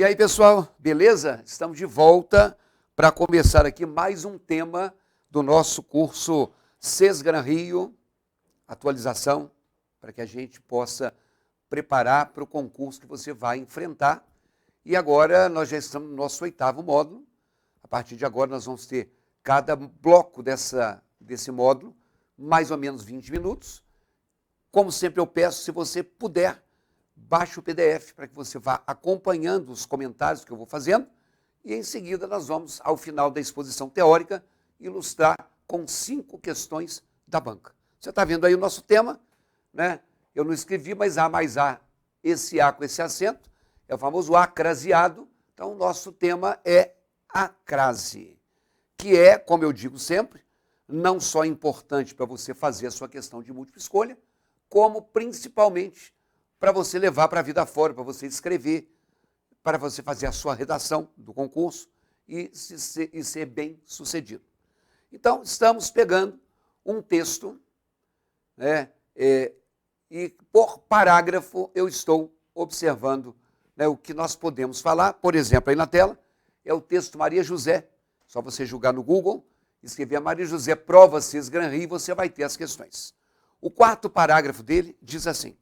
E aí, pessoal, beleza? Estamos de volta para começar aqui mais um tema do nosso curso Sesgran Rio, atualização, para que a gente possa preparar para o concurso que você vai enfrentar. E agora nós já estamos no nosso 8º módulo. A partir de agora nós vamos ter cada bloco desse módulo, mais ou menos 20 minutos. Como sempre eu peço, se você puder, baixe o PDF para que você vá acompanhando os comentários que eu vou fazendo e em seguida nós vamos, ao final da exposição teórica, ilustrar com 5 questões da banca. Você está vendo aí o nosso tema, né? Eu não escrevi, mas A mais A, esse A com esse acento, é o famoso acraseado. Então o nosso tema é a crase, que é, como eu digo sempre, não só importante para você fazer a sua questão de múltipla escolha, como principalmente para você levar para a vida fora, para você escrever, para você fazer a sua redação do concurso e ser bem sucedido. Então, estamos pegando um texto, né, e por parágrafo eu estou observando, né, o que nós podemos falar. Por exemplo, aí na tela, é o texto Maria José. Só você jogar no Google, escrever Maria José prova Sesgran Rio, você vai ter as questões. O 4º parágrafo dele diz assim: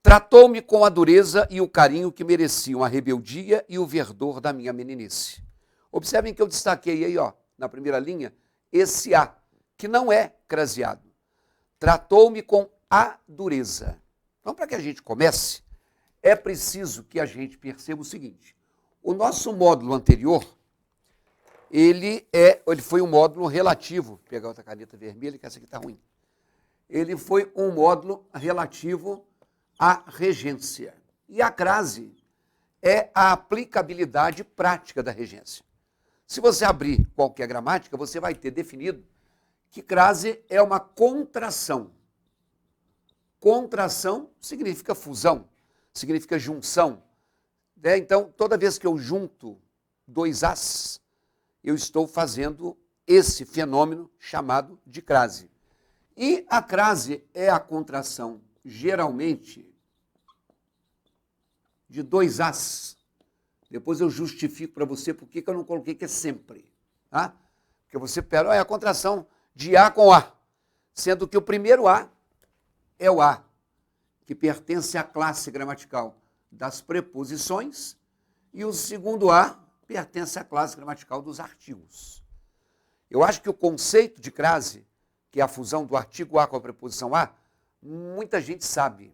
tratou-me com a dureza e o carinho que mereciam a rebeldia e o verdor da minha meninice. Observem que eu destaquei aí, ó, na primeira linha, esse A, que não é craseado. Tratou-me com a dureza. Então, para que a gente comece, é preciso que a gente perceba o seguinte: o nosso módulo anterior, ele foi um módulo relativo. Vou pegar outra caneta vermelha, que essa aqui está ruim. Ele foi um módulo relativo à regência. E a crase é a aplicabilidade prática da regência. Se você abrir qualquer gramática, você vai ter definido que crase é uma contração. Contração significa fusão, significa junção. Né? Então, toda vez que eu junto 2 As, eu estou fazendo esse fenômeno chamado de crase. E a crase é a contração, geralmente, de 2 As. Depois eu justifico para você por que eu não coloquei que é sempre. Tá? Porque você pega, é a contração de A com A, sendo que o primeiro A é o A, que pertence à classe gramatical das preposições, e o segundo A pertence à classe gramatical dos artigos. Eu acho que o conceito de crase, que é a fusão do artigo A com a preposição A, muita gente sabe.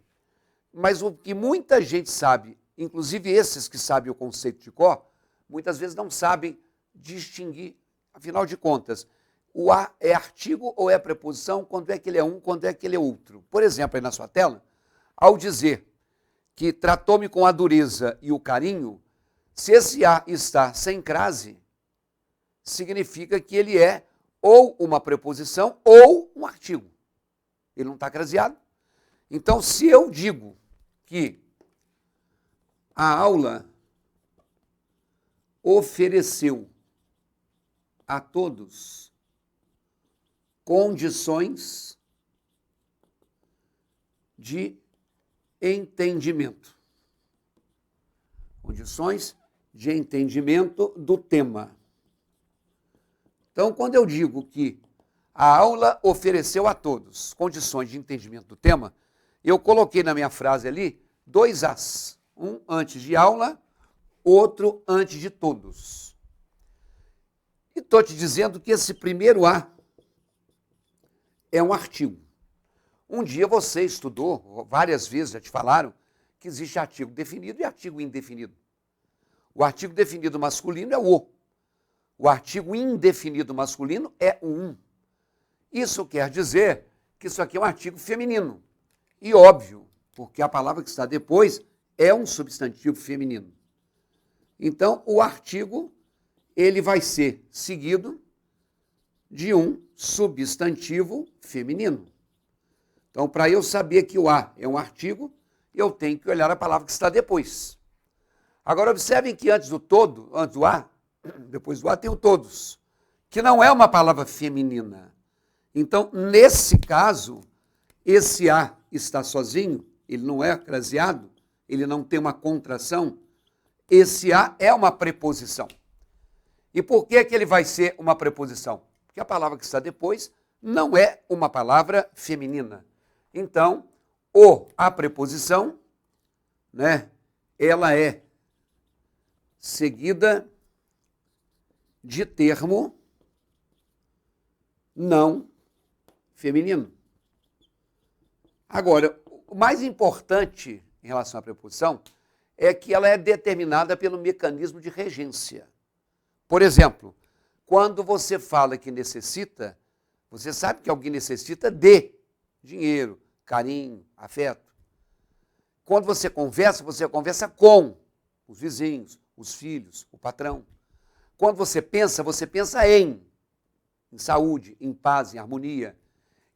Mas o que muita gente sabe, inclusive esses que sabem o conceito de cor, muitas vezes não sabem distinguir, afinal de contas, o A é artigo ou é preposição, quando é que ele é um, quando é que ele é outro. Por exemplo, aí na sua tela, ao dizer que tratou-me com a dureza e o carinho, se esse A está sem crase, significa que ele é ou uma preposição ou um artigo. Ele não está craseado. Então, se eu digo que a aula ofereceu a todos condições de entendimento. Condições de entendimento do tema. Então, quando eu digo que a aula ofereceu a todos condições de entendimento do tema, eu coloquei na minha frase ali 2 As. Um antes de aula, outro antes de todos. E estou te dizendo que esse primeiro A é um artigo. Um dia você estudou, várias vezes já te falaram, que existe artigo definido e artigo indefinido. O artigo definido masculino é o O. O artigo indefinido masculino é o um. Isso quer dizer que isso aqui é um artigo feminino. E óbvio, porque a palavra que está depois é um substantivo feminino. Então, o artigo, ele vai ser seguido de um substantivo feminino. Então, para eu saber que o A é um artigo, eu tenho que olhar a palavra que está depois. Agora, observem que antes do todo, antes do A, depois do A tem o todos, que não é uma palavra feminina. Então, nesse caso, esse A está sozinho, ele não é craseado, ele não tem uma contração, esse a é uma preposição. E por que ele vai ser uma preposição? Porque a palavra que está depois não é uma palavra feminina. Então, a preposição, né, ela é seguida de termo não feminino. Agora, o mais importante em relação à preposição é que ela é determinada pelo mecanismo de regência. Por exemplo, quando você fala que necessita, você sabe que alguém necessita de dinheiro, carinho, afeto. Quando você conversa com os vizinhos, os filhos, o patrão. Quando você pensa em saúde, em paz, em harmonia.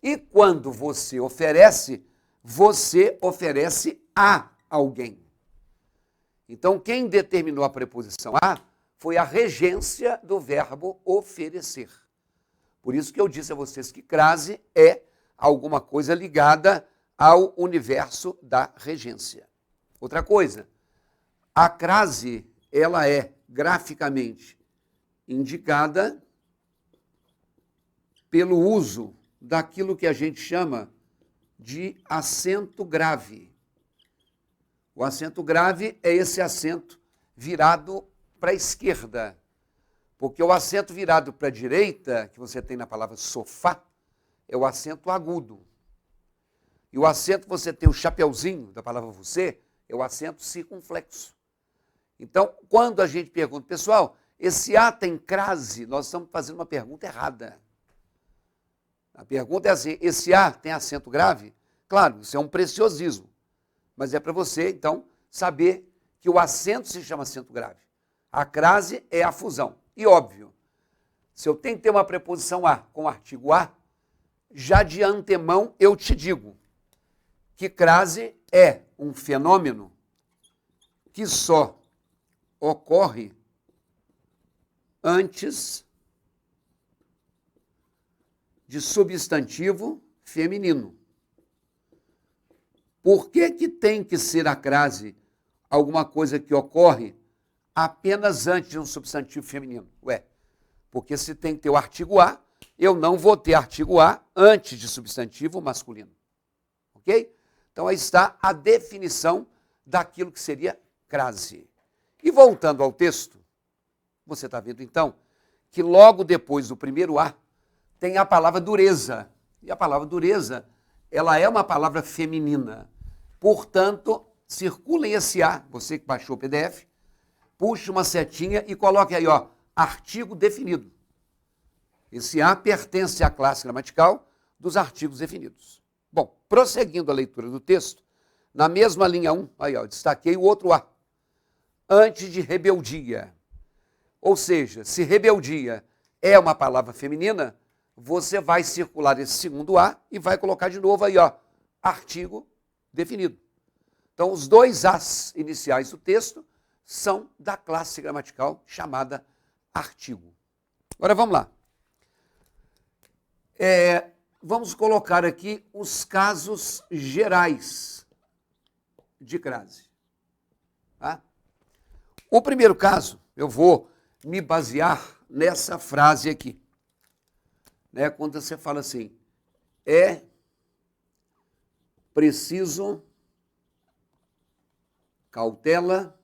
E quando você oferece a alguém. Então, quem determinou a preposição a foi a regência do verbo oferecer. Por isso que eu disse a vocês que crase é alguma coisa ligada ao universo da regência. Outra coisa, a crase, ela é graficamente indicada pelo uso daquilo que a gente chama de acento grave. O acento grave é esse acento virado para a esquerda, porque o acento virado para a direita, que você tem na palavra sofá, é o acento agudo. E o acento que você tem o chapeuzinho da palavra você, é o acento circunflexo. Então, quando a gente pergunta, pessoal, esse A tem crase, nós estamos fazendo uma pergunta errada. A pergunta é assim, esse A tem acento grave? Claro, isso é um preciosismo, mas é para você, então, saber que o acento se chama acento grave. A crase é a fusão. E óbvio, se eu tenho que ter uma preposição a com o artigo a, já de antemão eu te digo que crase é um fenômeno que só ocorre antes de substantivo feminino. Por que que tem que ser a crase alguma coisa que ocorre apenas antes de um substantivo feminino? Ué, porque se tem que ter o artigo a, eu não vou ter artigo a antes de substantivo masculino. Ok? Então aí está a definição daquilo que seria crase. E voltando ao texto, você está vendo então que logo depois do primeiro a tem a palavra dureza. E a palavra dureza, ela é uma palavra feminina. Portanto, circulem esse a, você que baixou o PDF, puxe uma setinha e coloque aí, ó, artigo definido. Esse a pertence à classe gramatical dos artigos definidos. Bom, prosseguindo a leitura do texto, na mesma linha 1, aí, ó, destaquei o outro a, antes de rebeldia. Ou seja, se rebeldia é uma palavra feminina, você vai circular esse segundo a e vai colocar de novo aí, ó, artigo definido. Então, os dois as iniciais do texto são da classe gramatical chamada artigo. Agora, vamos lá. Vamos colocar aqui os casos gerais de crase. Tá? O primeiro caso, eu vou me basear nessa frase aqui. Né, quando você fala assim, é preciso cautela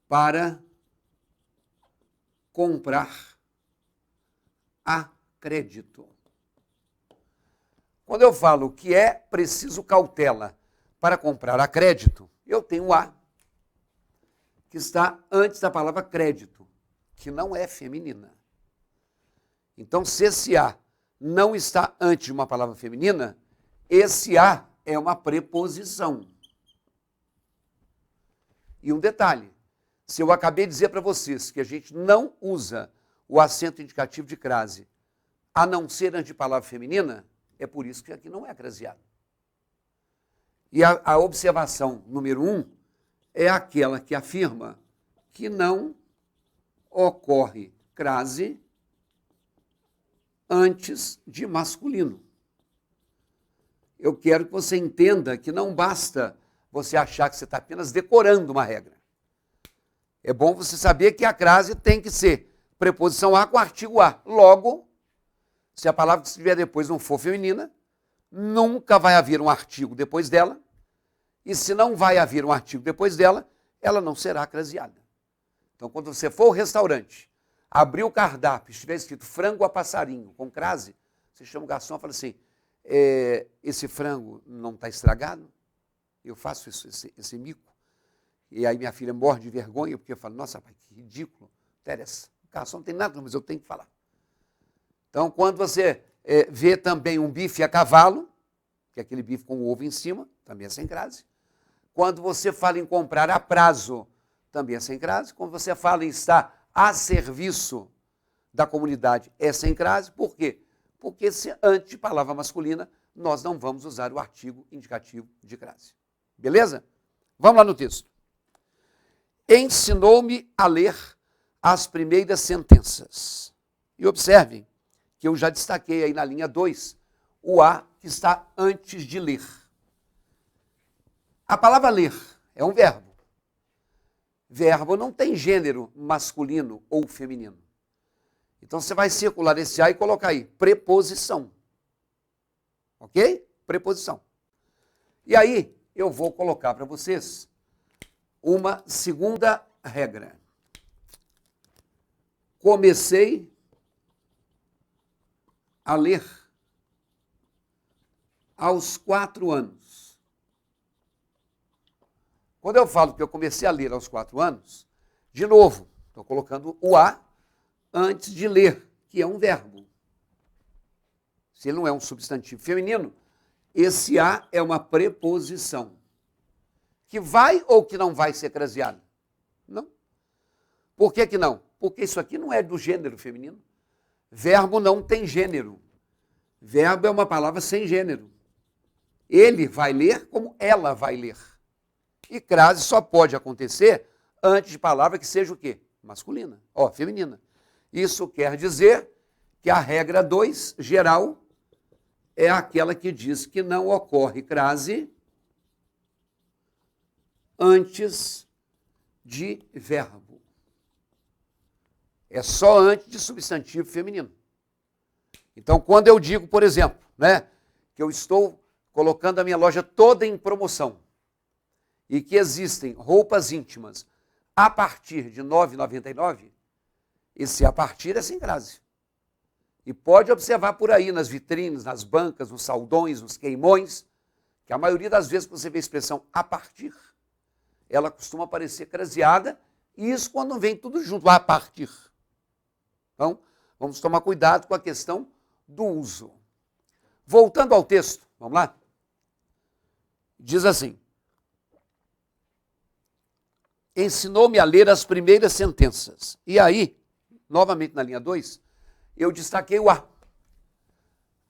para comprar a crédito. Quando eu falo que é preciso cautela para comprar a crédito, eu tenho a, que está antes da palavra crédito, que não é feminina. Então, se esse a não está antes de uma palavra feminina, esse a é uma preposição. E um detalhe, se eu acabei de dizer para vocês que a gente não usa o acento indicativo de crase, a não ser antes de palavra feminina, é por isso que aqui não é craseado. E a observação número 1 é aquela que afirma que não ocorre crase antes de masculino. Eu quero que você entenda que não basta você achar que você está apenas decorando uma regra. É bom você saber que a crase tem que ser preposição a com artigo a. Logo, se a palavra que estiver depois não for feminina, nunca vai haver um artigo depois dela. E se não vai haver um artigo depois dela, ela não será craseada. Então, quando você for ao restaurante, abrir o cardápio, estiver escrito frango a passarinho com crase, você chama o garçom e fala assim, esse frango não está estragado? Eu faço esse mico. E aí minha filha morre de vergonha, porque eu falo, nossa, pai, que ridículo. Interessa. O garçom não tem nada, mas eu tenho que falar. Então, quando você vê também um bife a cavalo, que é aquele bife com o ovo em cima, também é sem crase. Quando você fala em comprar a prazo, também é sem crase. Quando você fala em estar a serviço da comunidade, é sem crase. Por quê? Porque se antes de palavra masculina, nós não vamos usar o artigo indicativo de crase. Beleza? Vamos lá no texto. Ensinou-me a ler as primeiras sentenças. E observem que eu já destaquei aí na linha 2, o a que está antes de ler. A palavra ler é um verbo. Verbo não tem gênero masculino ou feminino. Então você vai circular esse a e colocar aí, preposição. Ok? Preposição. E aí eu vou colocar para vocês uma segunda regra. Comecei a ler aos 4 anos. Quando eu falo que eu comecei a ler aos 4 anos, de novo, estou colocando o a antes de ler, que é um verbo. Se ele não é um substantivo feminino, esse a é uma preposição. Que vai ou que não vai ser craseado? Não. Por que que não? Porque isso aqui não é do gênero feminino. Verbo não tem gênero. Verbo é uma palavra sem gênero. Ele vai ler como ela vai ler. E crase só pode acontecer antes de palavra que seja o quê? Masculina. Feminina. Isso quer dizer que a regra 2, geral, é aquela que diz que não ocorre crase antes de verbo. É só antes de substantivo feminino. Então, quando eu digo, por exemplo, que eu estou colocando a minha loja toda em promoção e que existem roupas íntimas a partir de R$ 9,99, esse a partir é sem crase. E pode observar por aí nas vitrines, nas bancas, nos saldões, nos queimões, que a maioria das vezes que você vê a expressão a partir, ela costuma aparecer craseada, e isso quando vem tudo junto, a partir. Então, vamos tomar cuidado com a questão do uso. Voltando ao texto, vamos lá? Diz assim, ensinou-me a ler as primeiras sentenças. E aí, novamente na linha 2, eu destaquei o a.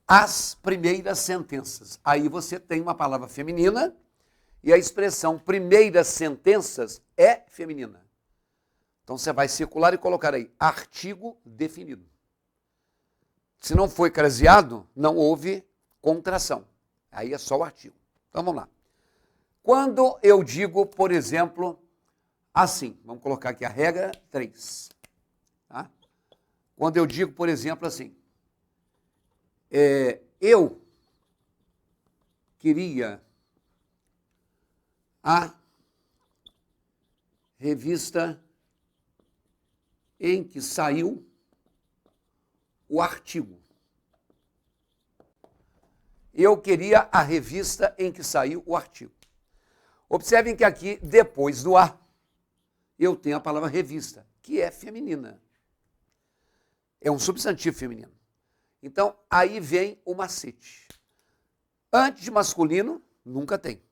As primeiras sentenças. Aí você tem uma palavra feminina e a expressão primeiras sentenças é feminina. Então você vai circular e colocar aí, artigo definido. Se não foi craseado, não houve contração. Aí é só o artigo. Então vamos lá. Quando eu digo, por exemplo, assim, vamos colocar aqui a regra 3. Tá? Quando eu digo, por exemplo, assim, eu queria a revista em que saiu o artigo. Eu queria a revista em que saiu o artigo. Observem que aqui, depois do a, eu tenho a palavra revista, que é feminina. É um substantivo feminino. Então, aí vem o macete. Antes de masculino, nunca tem.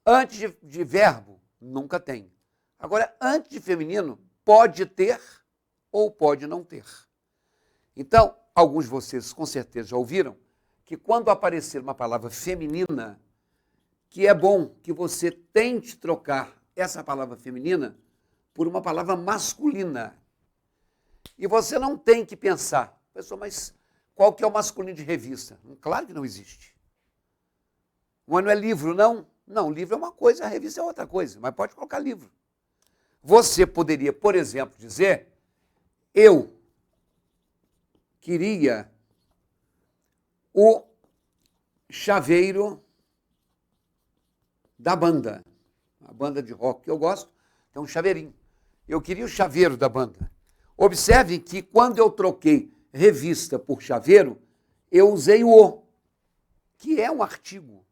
Antes de verbo, nunca tem. Agora, antes de feminino, pode ter ou pode não ter. Então, alguns de vocês com certeza já ouviram que quando aparecer uma palavra feminina, que é bom que você tente trocar essa palavra feminina por uma palavra masculina. E você não tem que pensar, pessoal, mas qual que é o masculino de revista? Claro que não existe. Mas não é livro, não? Não, livro é uma coisa, a revista é outra coisa, mas pode colocar livro. Você poderia, por exemplo, dizer: eu queria o chaveiro da banda. A banda de rock que eu gosto tem um chaveirinho. Eu queria o chaveiro da banda. Observem que quando eu troquei revista por chaveiro, eu usei o, que é um artigo.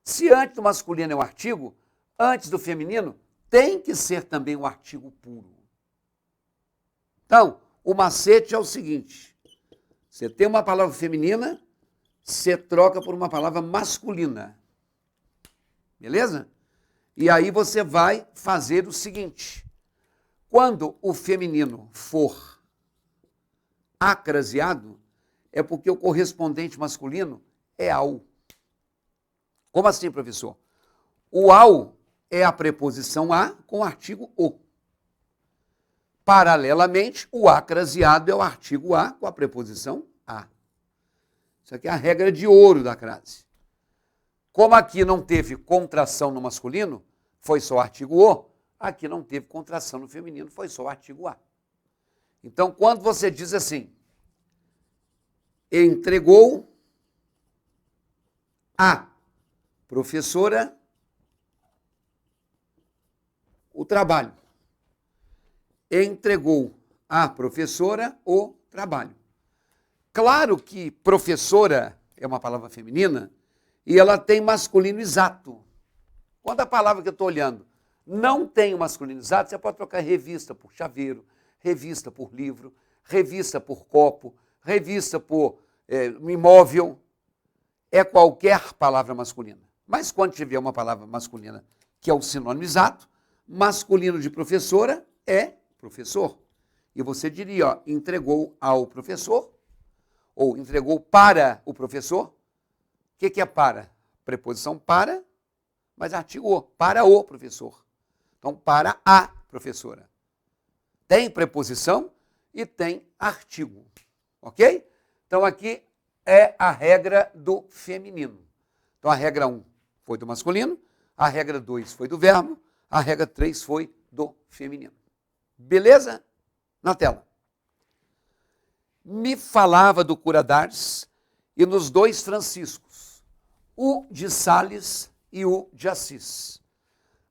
Se antes do masculino é um artigo, antes do feminino tem que ser também um artigo puro. Então, o macete é o seguinte: você tem uma palavra feminina, você troca por uma palavra masculina. Beleza? E aí você vai fazer o seguinte: quando o feminino for acraseado, é porque o correspondente masculino é ao. Como assim, professor? O ao é a preposição a com o artigo o. Paralelamente, o acraseado é o artigo a com a preposição a. Isso aqui é a regra de ouro da crase. Como aqui não teve contração no masculino, foi só o artigo o, aqui não teve contração no feminino, foi só o artigo a. Então, quando você diz assim: entregou a professora o trabalho. Entregou a professora o trabalho. Claro que professora é uma palavra feminina e ela tem masculino exato. Quando a palavra que eu estou olhando não tem o masculino exato, você pode trocar revista por chaveiro, revista por livro, revista por copo, revista por imóvel. É qualquer palavra masculina. Mas quando tiver uma palavra masculina que é o sinônimo exato, masculino de professora é professor. E você diria, ó, entregou ao professor, ou entregou para o professor. O que é para? Preposição para, mas artigo o, para o professor. Então, para a professora. Tem preposição e tem artigo. Ok? Então, aqui é a regra do feminino. Então, a regra 1 foi do masculino, a regra 2 foi do verbo, a regra 3 foi do feminino. Beleza? Na tela. Me falava do cura d'Ars e nos dois Franciscos, o de Sales e o de Assis.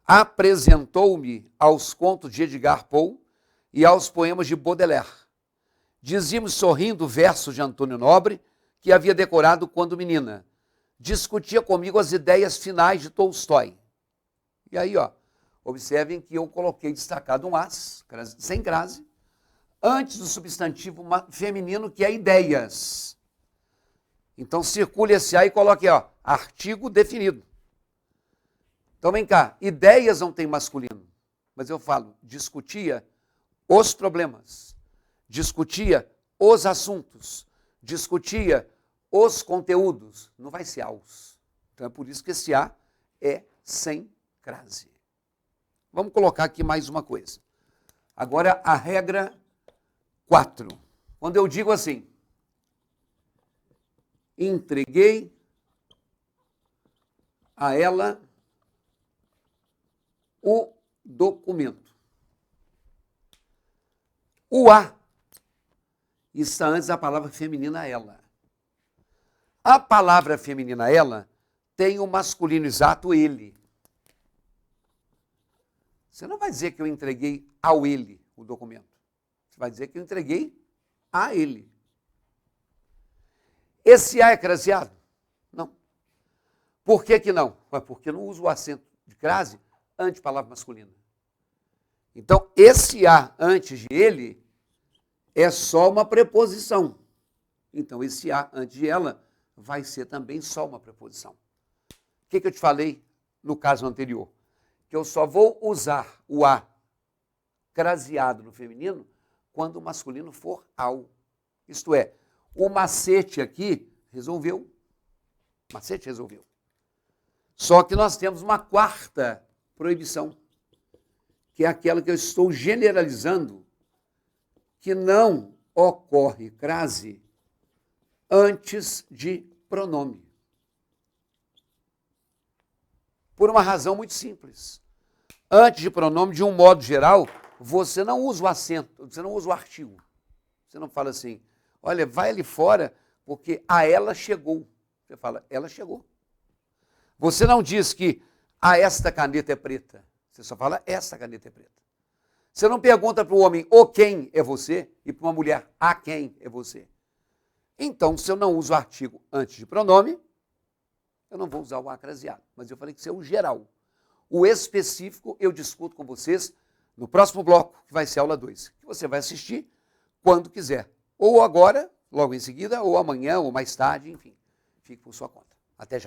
Apresentou-me aos contos de Edgar Poe e aos poemas de Baudelaire. Dizia-me sorrindo versos de Antônio Nobre, que havia decorado quando menina. Discutia comigo as ideias finais de Tolstói. E aí, ó, observem que eu coloquei destacado um as, sem crase, antes do substantivo feminino, que é ideias. Então, circule esse A e coloque, ó, artigo definido. Então, vem cá, ideias não tem masculino, mas eu falo, discutia os problemas, discutia os assuntos, discutia os conteúdos, não vai ser aos. Então, é por isso que esse A é sem crase. Vamos colocar aqui mais uma coisa. Agora, a regra 4. Quando eu digo assim, entreguei a ela o documento. O a está antes da palavra feminina ela. A palavra feminina ela tem o masculino exato ele. Você não vai dizer que eu entreguei ao ele o documento. Você vai dizer que eu entreguei a ele. Esse a é craseado? Não. Por que que não? Porque não usa o acento de crase antes de palavra masculina. Então, esse a antes de ele é só uma preposição. Então, esse a antes de ela vai ser também só uma preposição. O que eu te falei no caso anterior? Que eu só vou usar o a craseado no feminino quando o masculino for ao. Isto é, o macete aqui resolveu. O macete resolveu. Só que nós temos uma quarta proibição, que é aquela que eu estou generalizando, que não ocorre crase antes de pronome. Por uma razão muito simples. Antes de pronome, de um modo geral, você não usa o acento, você não usa o artigo. Você não fala assim, olha, vai ali fora, porque a ela chegou. Você fala, ela chegou. Você não diz que esta caneta é preta. Você só fala, esta caneta é preta. Você não pergunta para o homem, o quem é você, e para uma mulher, a quem é você. Então, se eu não uso o artigo antes de pronome, eu não vou usar o acraseado. Mas eu falei que isso é o geral. O específico eu discuto com vocês no próximo bloco, que vai ser aula 2, que você vai assistir quando quiser. Ou agora, logo em seguida, ou amanhã, ou mais tarde, enfim. Fique por sua conta. Até já.